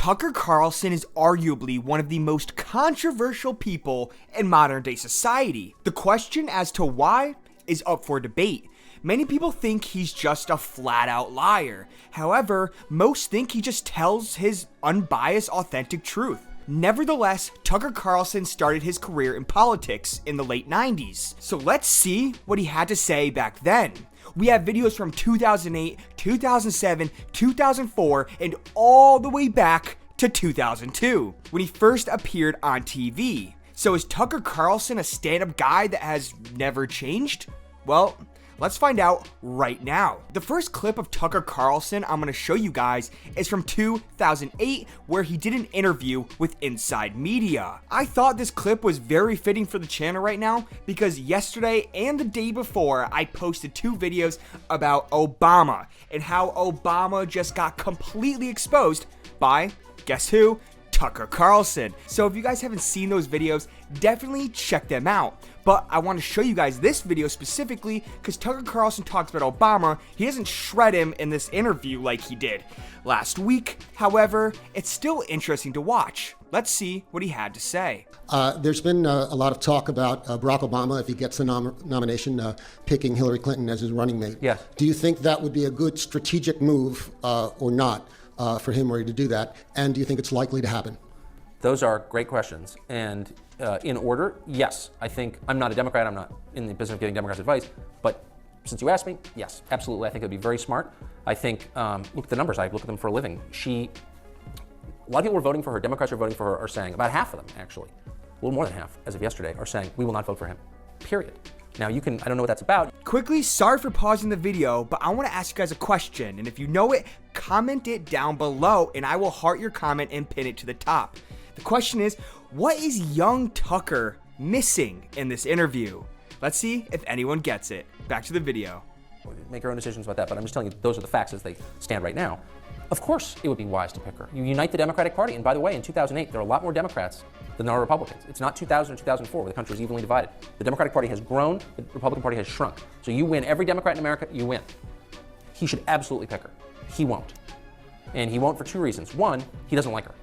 Tucker Carlson is arguably one of the most controversial people in modern day society. The question as to why is up for debate. Many people think he's just a flat out liar. However, most think he just tells his unbiased, authentic truth. Nevertheless, Tucker Carlson started his career in politics in the late 90s. So let's see what he had to say back then. We have videos from 2008, 2007, 2004, and all the way back to 2002, when he first appeared on TV. So is Tucker Carlson a stand-up guy that has never changed? Well, let's find out right now. The first clip of Tucker Carlson I'm going to show you guys is from 2008, where he did an interview with Inside Media. I thought this clip was very fitting for the channel right now because yesterday and the day before I posted 2 videos about Obama and how Obama just got completely exposed by, guess who? Tucker Carlson. So if you guys haven't seen those videos, definitely check them out. But I want to show you guys this video specifically because Tucker Carlson talks about Obama. He doesn't shred him in this interview like he did last week. However, it's still interesting to watch. Let's see what he had to say. There's been a lot of talk about Barack Obama, if he gets the nomination, picking Hillary Clinton as his running mate. Yes. Do you think that would be a good strategic move or not for him to do that? And do you think it's likely to happen? Those are great questions. And in order, yes. I think, I'm not a Democrat, I'm not in the business of giving Democrats advice, but since you asked me, yes, absolutely. I think it would be very smart. I think, look at the numbers, I look at them for a living. A lot of people were voting for her, Democrats are voting for her, are saying, about half of them actually, a little more than half as of yesterday, are saying, we will not vote for him, period. Now I don't know what that's about. Quickly, sorry for pausing the video, but I want to ask you guys a question, and if you know it, comment it down below, and I will heart your comment and pin it to the top. The question is, what is young Tucker missing in this interview? Let's see if anyone gets it. Back to the video. Make your own decisions about that, but I'm just telling you, those are the facts as they stand right now. Of course, it would be wise to pick her. You unite the Democratic Party, and by the way, in 2008, there are a lot more Democrats than there are Republicans. It's not 2000 or 2004, where the country was evenly divided. The Democratic Party has grown, the Republican Party has shrunk. So you win every Democrat in America, you win. He should absolutely pick her. He won't. And he won't for 2 reasons. One, he doesn't like her.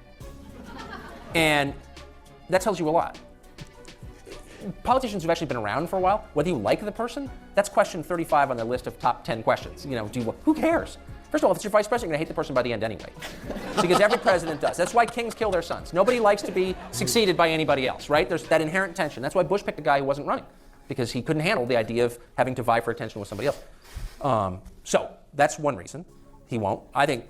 And that tells you a lot. Politicians who've actually been around for a while, whether you like the person, that's question 35 on their list of top 10 questions. Who cares? First of all, if it's your vice president, you're gonna hate the person by the end anyway. Because every president does. That's why kings kill their sons. Nobody likes to be succeeded by anybody else, right? There's that inherent tension. That's why Bush picked a guy who wasn't running, because he couldn't handle the idea of having to vie for attention with somebody else. So that's one reason. He won't. I think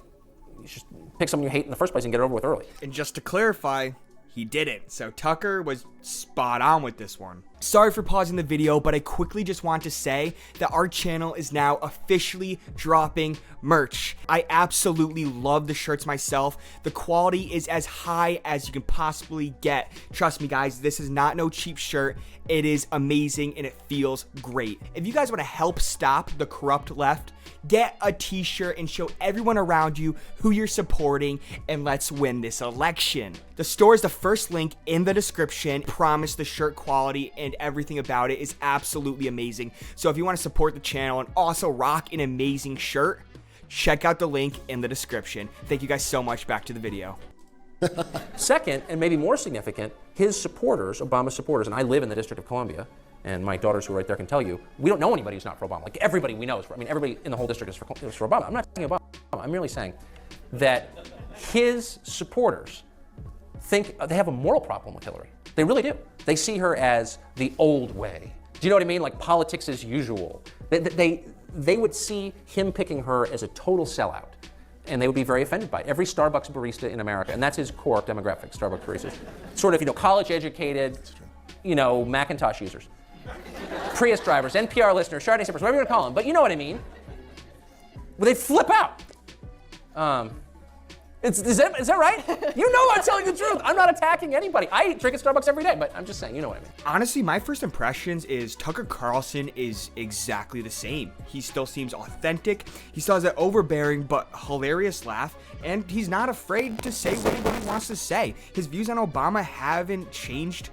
you should pick someone you hate in the first place and get it over with early. And just to clarify, he didn't. So Tucker was spot on with this one. Sorry for pausing the video, but I quickly just want to say that our channel is now officially dropping merch. I absolutely love the shirts myself. The quality is as high as you can possibly get. Trust me guys, this is not no cheap shirt. It is amazing and it feels great. If you guys want to help stop the corrupt left, get a t-shirt and show everyone around you who you're supporting, and let's win this election. The store is the first link in the description. Promise the shirt quality and everything about it is absolutely amazing. So if you want to support the channel and also rock an amazing shirt, check out the link in the description. Thank you guys so much. Back to the video. Second, and maybe more significant, his supporters, Obama's supporters, and I live in the District of Columbia, and my daughters who are right there can tell you, we don't know anybody who's not for Obama. Like everybody we know is for, everybody in the whole district is for Obama. I'm not saying Obama, I'm merely saying that his supporters think they have a moral problem with Hillary. They really do. They see her as the old way. Do you know what I mean? Like politics as usual. They would see him picking her as a total sellout, and they would be very offended by it. Every Starbucks barista in America, and that's his core demographic, Starbucks baristas, sort of, college educated, Macintosh users, Prius drivers, NPR listeners, Chardonnay sippers, whatever you want to call them, but you know what I mean. Well, they flip out. Is that right? You know I'm telling the truth. I'm not attacking anybody. I drink at Starbucks every day, but I'm just saying, you know what I mean. Honestly, my first impressions is Tucker Carlson is exactly the same. He still seems authentic. He still has that overbearing but hilarious laugh, and he's not afraid to say what he wants to say. His views on Obama haven't changed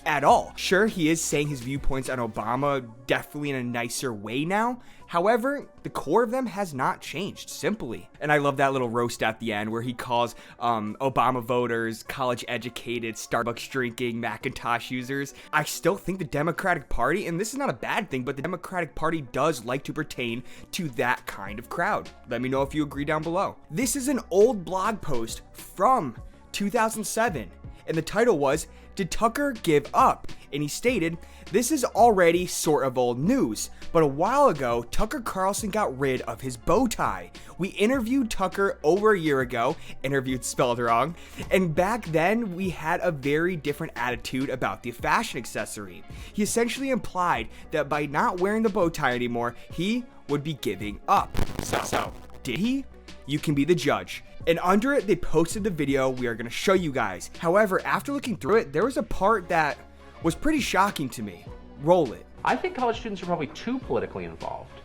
at all. Sure, he is saying his viewpoints on Obama definitely in a nicer way now. However, the core of them has not changed, simply. And I love that little roast at the end where he calls Obama voters college-educated, Starbucks drinking, Macintosh users. I still think the Democratic Party, and this is not a bad thing, but the Democratic Party does like to pertain to that kind of crowd. Let me know if you agree down below. This is an old blog post from 2007, and the title was, "Did Tucker Give Up?" And he stated, "This is already sort of old news, but a while ago, Tucker Carlson got rid of his bow tie. We interviewed Tucker over a year ago," interviewed spelled wrong, "and back then we had a very different attitude about the fashion accessory. He essentially implied that by not wearing the bow tie anymore, he would be giving up." So, did he? You can be the judge. And under it, they posted the video we are going to show you guys. However, after looking through it, there was a part that was pretty shocking to me. Roll it. I think college students are probably too politically involved.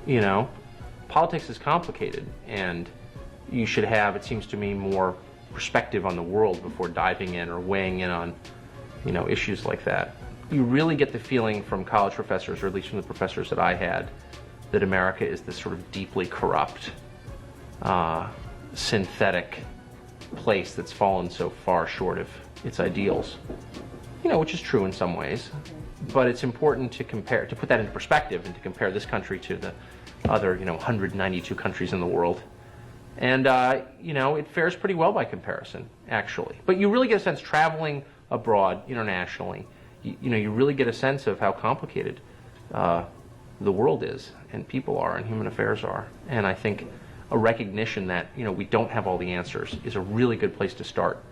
You know, politics is complicated, and you should have, it seems to me, more perspective on the world before diving in or weighing in on, you know, issues like that. You really get the feeling from college professors, or at least from the professors that I had, that America is this sort of deeply corrupt, synthetic place that's fallen so far short of its ideals. You know, which is true in some ways, but it's important to compare, to put that into perspective and to compare this country to the other, 192 countries in the world. And, it fares pretty well by comparison, actually. But you really get a sense, traveling abroad internationally, you really get a sense of how complicated the world is, and people are, and human affairs are. And I think a recognition that, we don't have all the answers is a really good place to start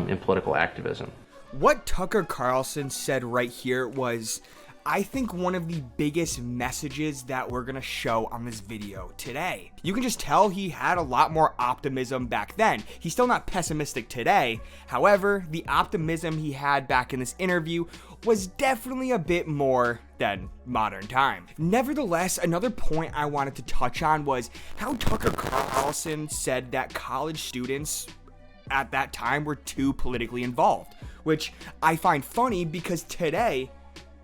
in political activism. What Tucker Carlson said right here was, I think, one of the biggest messages that we're gonna show on this video today. You can just tell he had a lot more optimism back then. He's still not pessimistic today. However, the optimism he had back in this interview was definitely a bit more than modern time. Nevertheless, another point I wanted to touch on was how Tucker Carlson said that college students at that time were too politically involved, which I find funny because today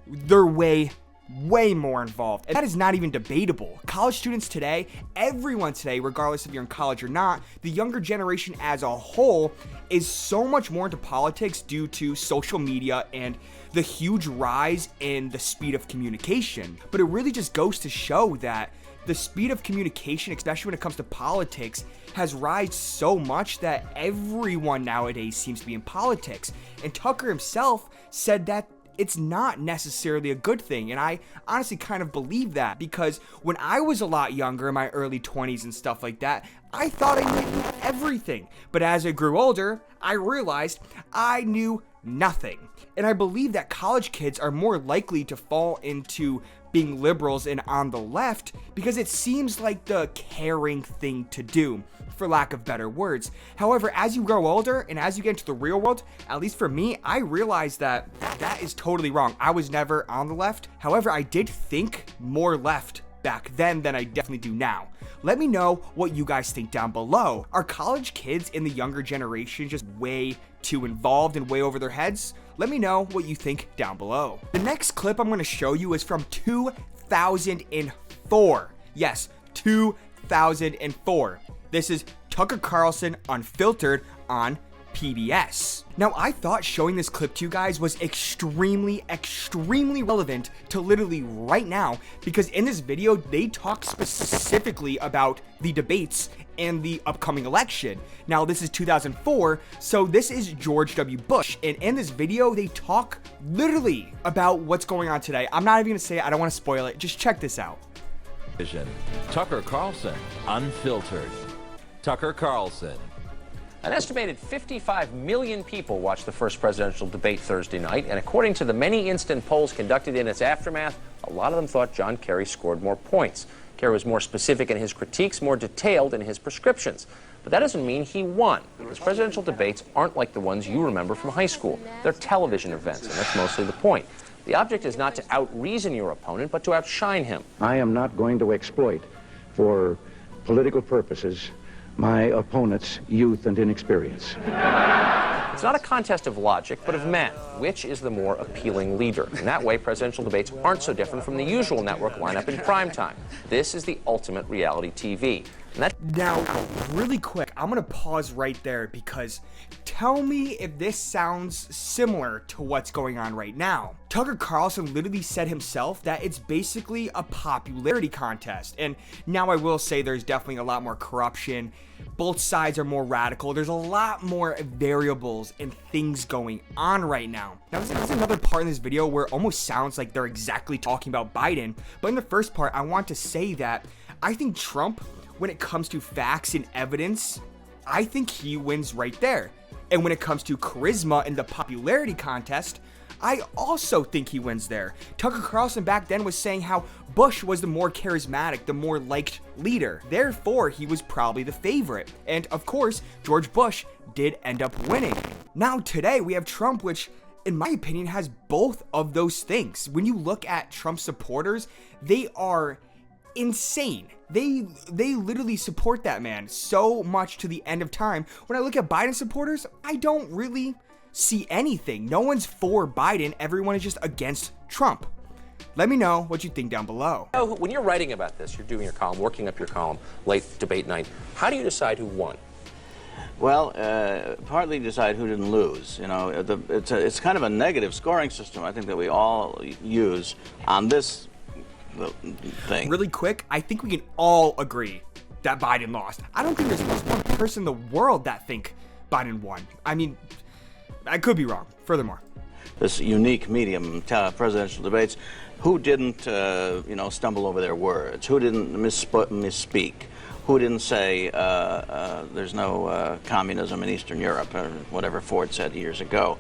they're way more involved, and that is not even debatable. College students today, everyone today, regardless if you're in college or not, the younger generation as a whole is so much more into politics due to social media and the huge rise in the speed of communication. But it really just goes to show that the speed of communication, especially when it comes to politics, has risen so much that everyone nowadays seems to be in politics. And Tucker himself said that it's not necessarily a good thing, and I honestly kind of believe that, because when I was a lot younger, in my early 20s and stuff like that, I thought I knew everything. But as I grew older, I realized I knew nothing. And I believe that college kids are more likely to fall into being liberals and on the left because it seems like the caring thing to do, for lack of better words. However, as you grow older and as you get into the real world, at least for me, I realized that that is totally wrong. I was never on the left. However, I did think more left back then than I definitely do now. Let me know what you guys think down below. Are college kids in the younger generation just way too involved and way over their heads? Let me know what you think down below. The next clip I'm going to show you is from 2004. Yes, 2004. This is Tucker Carlson Unfiltered on PBS. Now, I thought showing this clip to you guys was extremely relevant to literally right now, because in this video, they talk specifically about the debates and the upcoming election. Now, this is 2004, so this is George W. Bush, and in this video, they talk literally about what's going on today. I'm not even gonna say it, I don't wanna spoil it, just check this out. Tucker Carlson Unfiltered. Tucker Carlson. An estimated 55 million people watched the first presidential debate Thursday night, and according to the many instant polls conducted in its aftermath, a lot of them thought John Kerry scored more points. Kerry was more specific in his critiques, more detailed in his prescriptions. But that doesn't mean he won, because presidential debates aren't like the ones you remember from high school. They're television events, and that's mostly the point. The object is not to out-reason your opponent, but to outshine him. I am not going to exploit, for political purposes, my opponent's youth and inexperience. It's not a contest of logic, but of men. Which is the more appealing leader? In that way, presidential debates aren't so different from the usual network lineup in primetime. This is the ultimate reality TV. Now, really quick, I'm going to pause right there because tell me if this sounds similar to what's going on right now. Tucker Carlson literally said himself that it's basically a popularity contest. And now I will say there's definitely a lot more corruption. Both sides are more radical. There's a lot more variables and things going on right now. Now, there's another part in this video where it almost sounds like they're exactly talking about Biden. But in the first part, I want to say that I think Trump, when it comes to facts and evidence, I think he wins right there. And when it comes to charisma and the popularity contest, I also think he wins there. Tucker Carlson back then was saying how Bush was the more charismatic, the more liked leader. Therefore, he was probably the favorite. And of course, George Bush did end up winning. Now today we have Trump, which in my opinion has both of those things. When you look at Trump supporters, they are insane. They literally support that man so much to the end of time. When I look at Biden supporters, I don't really see anything. No one's for Biden. Everyone is just against Trump. Let me know what you think down below. When you're writing about this, you're doing your column, working up your column late debate night, how do you decide who won? Well, partly decide who didn't lose. You know, it's kind of a negative scoring system, I think, that we all use on this thing. Really quick, I think we can all agree that Biden lost. I don't think there's one person in the world that think Biden won. I mean, I could be wrong. Furthermore, this unique medium, presidential debates, who didn't, stumble over their words? Who didn't misspeak? Who didn't say there's no communism in Eastern Europe, or whatever Ford said years ago?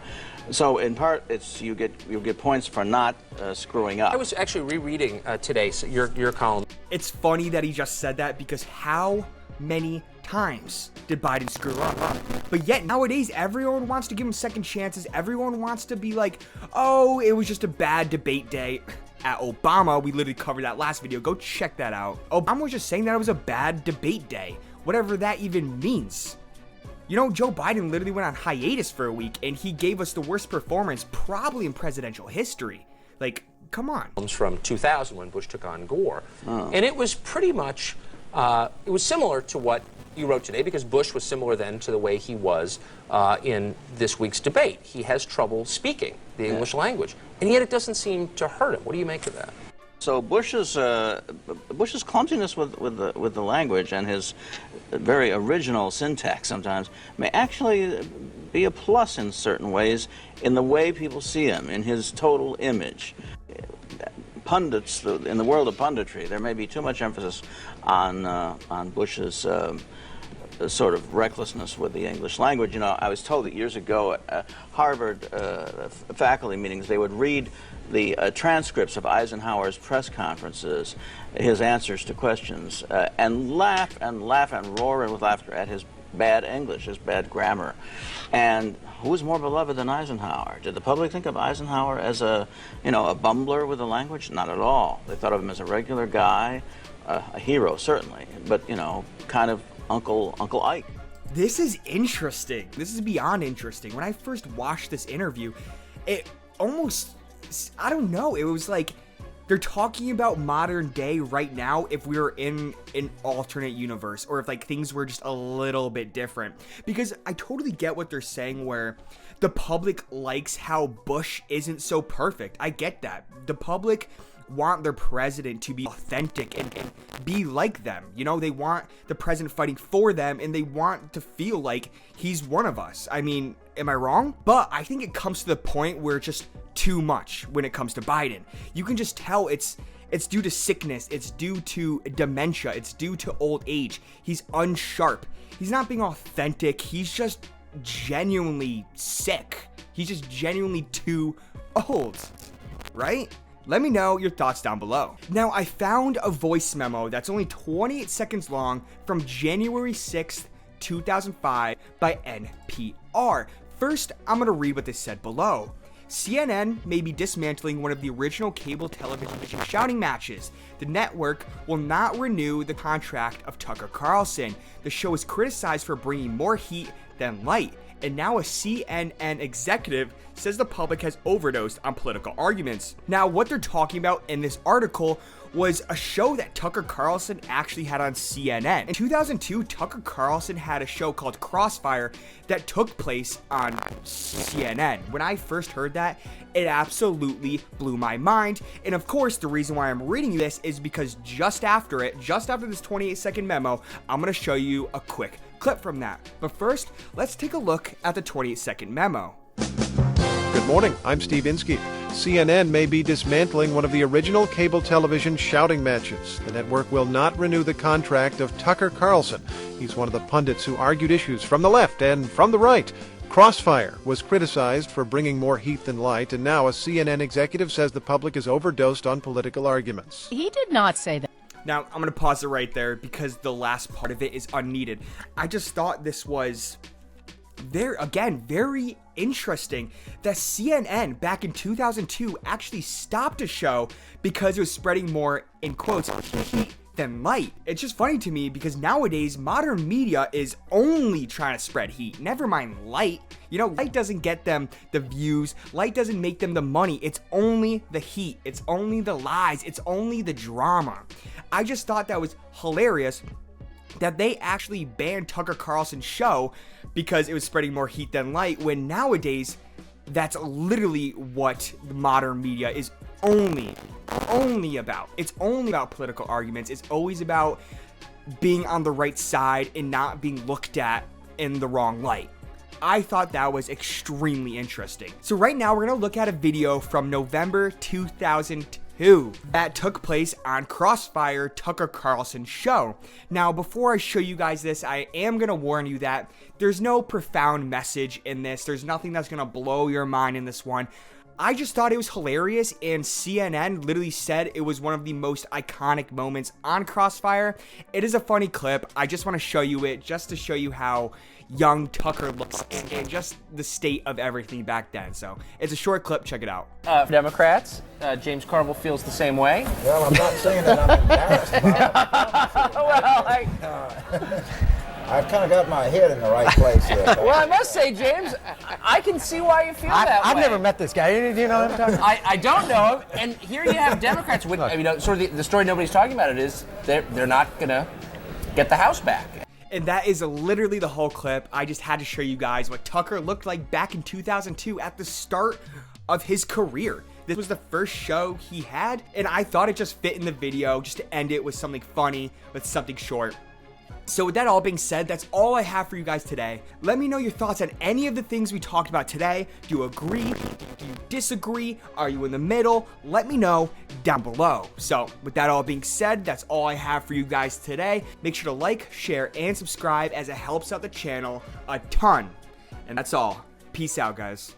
So in part, you get points for not screwing up. I was actually rereading today your column. It's funny that he just said that because how many times did Biden screw up? But yet nowadays everyone wants to give him second chances. Everyone wants to be like, oh, it was just a bad debate day. At Obama, we literally covered that last video. Go check that out. Obama was just saying that it was a bad debate day, whatever that even means. You know, Joe Biden literally went on hiatus for a week and he gave us the worst performance probably in presidential history. Like, come on. From 2000 when Bush took on Gore. And it was pretty much, it was similar to what you wrote today, because Bush was similar then to the way he was in this week's debate. He has trouble speaking the English language, and yet it doesn't seem to hurt him. What do you make of that? So Bush's clumsiness with the language and his very original syntax sometimes may actually be a plus in certain ways in the way people see him, in his total image. Pundits, in the world of punditry, there may be too much emphasis on Bush's sort of recklessness with the English language. You know, I was told that years ago at Harvard faculty meetings, they would read the transcripts of Eisenhower's press conferences, his answers to questions, and laugh and roar with laughter at his bad English, his bad grammar. And who was more beloved than Eisenhower? Did the public think of Eisenhower as a bumbler with the language? Not at all. They thought of him as a regular guy, a hero certainly, but kind of Uncle Ike. This is interesting. This is beyond interesting. When I first watched this interview, it almost, I don't know, it was like they're talking about modern day right now if we were in an alternate universe, or if like things were just a little bit different. Because I totally get what they're saying where the public likes how Bush isn't so perfect. I get that. The public want their president to be authentic and be like them. You know, they want the president fighting for them, and they want to feel like he's one of us. I mean, am I wrong? But I think it comes to the point where it's just too much when it comes to Biden. You can just tell it's due to sickness, it's due to dementia, it's due to old age. He's unsharp. He's not being authentic. He's just genuinely sick. He's just genuinely too old, right? Let me know your thoughts down below. Now, I found a voice memo that's only 28 seconds long from January 6th, 2005 by NPR. First, I'm gonna read what they said below. CNN may be dismantling one of the original cable television shouting matches. The network will not renew the contract of Tucker Carlson. The show is criticized for bringing more heat than light. And now a CNN executive says the public has overdosed on political arguments. Now, what they're talking about in this article was a show that Tucker Carlson actually had on CNN. In 2002, Tucker Carlson had a show called Crossfire that took place on CNN. When I first heard that, it absolutely blew my mind. And of course, the reason why I'm reading this is because just after this 28-second memo, I'm going to show you a quick clip from that. But first, let's take a look at the 28-second memo. Good morning, I'm Steve Inskeep. CNN may be dismantling one of the original cable television shouting matches. The network will not renew the contract of Tucker Carlson. He's one of the pundits who argued issues from the left and from the right. Crossfire was criticized for bringing more heat than light, and now a CNN executive says the public is overdosed on political arguments. He did not say that. Now, I'm going to pause it right there because the last part of it is unneeded. I just thought this was very interesting that CNN back in 2002 actually stopped a show because it was spreading more, in quotes, heat than light. It's just funny to me because nowadays modern media is only trying to spread heat, never mind light. You know, light doesn't get them the views, light doesn't make them the money. It's only the heat, it's only the lies, it's only the drama. I just thought that was hilarious that they actually banned Tucker Carlson's show because it was spreading more heat than light, when nowadays that's literally what the modern media is only about. It's only about political arguments. It's always about being on the right side and not being looked at in the wrong light. I thought that was extremely interesting. So right now we're going to look at a video from November 2002 that took place on Crossfire, Tucker Carlson's show. Now, before I show you guys this, I am going to warn you that there's no profound message in this. There's nothing that's going to blow your mind in this one. I just thought it was hilarious, and CNN literally said it was one of the most iconic moments on Crossfire. It is a funny clip. I just want to show you it just to show you how young Tucker looks and just the state of everything back then. So it's a short clip. Check it out. Democrats, James Carville feels the same way. Well, I'm not saying that I'm embarrassed about it. I've kind of got my head in the right place here. Well, I must say, James, I can see why you feel that way. I've never met this guy. Do you know what I'm talking about? I don't know him, and here you have Democrats with, I mean, sort of the story nobody's talking about it is they're not going to get the House back. And that is literally the whole clip. I just had to show you guys what Tucker looked like back in 2002 at the start of his career. This was the first show he had, and I thought it just fit in the video just to end it with something funny, with something short. So with that all being said, that's all I have for you guys today. Let me know your thoughts on any of the things we talked about today. Do you agree? Do you disagree? Are you in the middle? Let me know down below. So with that all being said, that's all I have for you guys today. Make sure to like, share, and subscribe as it helps out the channel a ton. And that's all. Peace out, guys.